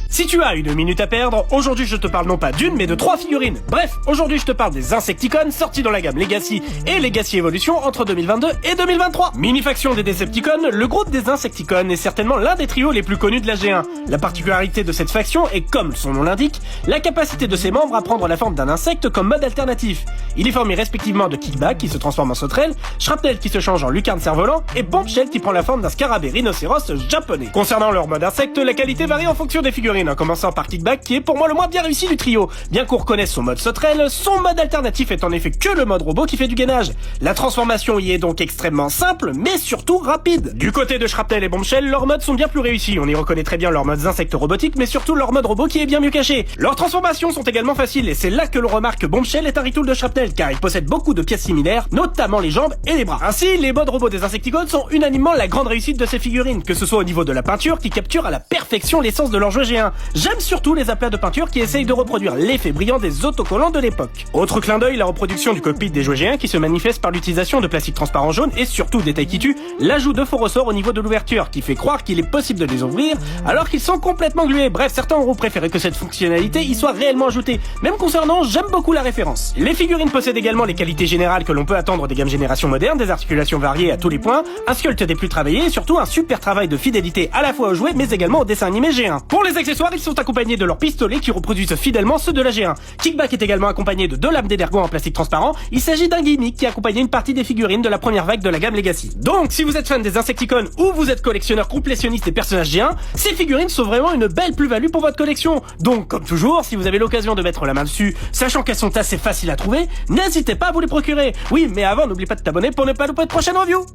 Si tu as une minute à perdre, aujourd'hui je te parle non pas d'une mais de 3 figurines. Bref, aujourd'hui je te parle des Insecticons sortis dans la gamme Legacy et Legacy Evolution entre 2022 et 2023. Mini-faction des Decepticons, le groupe des Insecticons est certainement l'un des trios les plus connus de la G1. La particularité de cette faction est, comme son nom l'indique, la capacité de ses membres à prendre la forme d'un insecte comme mode alternatif. Il est formé respectivement de Kickback qui se transforme en sauterelle, Shrapnel qui se change en lucarne cerf-volant et Bombshell qui prend la forme d'un scarabée rhinocéros japonais. Concernant leur mode insecte, la qualité varie en fonction des figurines, en commençant par Kickback qui est pour moi le moins bien réussi du trio. Bien qu'on reconnaisse son mode sauterelle, son mode alternatif est en effet que le mode robot qui fait du gainage. La transformation y est donc extrêmement simple, mais surtout rapide. Du côté de Shrapnel et Bombshell, leurs modes sont bien plus réussis. On y reconnaît très bien leurs modes insectes robotiques, mais surtout leur mode robot qui est bien mieux caché. Leurs transformations sont également faciles, et c'est là que l'on remarque que Bombshell est un retool de Shrapnel, car il possède beaucoup de pièces similaires, notamment les jambes et les bras. Ainsi, les modes robots des Insecticons sont unanimement la grande réussite de ces figurines, que ce soit au niveau de la peinture qui capture à la perfection l'essence de leur jeu G1. J'aime surtout les aplats de peinture qui essayent de reproduire l'effet brillant des autocollants de l'époque. Autre clin d'œil, la reproduction du cockpit des jouets G1 qui se manifeste par l'utilisation de plastique transparent jaune et surtout, détail qui tue, l'ajout de faux ressorts au niveau de l'ouverture qui fait croire qu'il est possible de les ouvrir alors qu'ils sont complètement glués. Bref, certains auront préféré que cette fonctionnalité y soit réellement ajoutée. Même concernant, j'aime beaucoup la référence. Les figurines possèdent également les qualités générales que l'on peut attendre des gammes génération modernes, des articulations variées à tous les points, un sculpt des plus travaillés et surtout un super travail de fidélité à la fois aux jouets mais également au dessin animé G1. Pour les accessoires, ils sont accompagnés de leurs pistolets qui reproduisent fidèlement ceux de la G1. Kickback est également accompagné de 2 lames d'édergon en plastique transparent. Il s'agit d'un gimmick qui accompagnait une partie des figurines de la première vague de la gamme Legacy. Donc, si vous êtes fan des Insecticons ou vous êtes collectionneur complétionniste des personnages G1, ces figurines sont vraiment une belle plus-value pour votre collection. Donc, comme toujours, si vous avez l'occasion de mettre la main dessus, sachant qu'elles sont assez faciles à trouver, n'hésitez pas à vous les procurer. Oui, mais avant, n'oublie pas de t'abonner pour ne pas louper de prochaines reviews.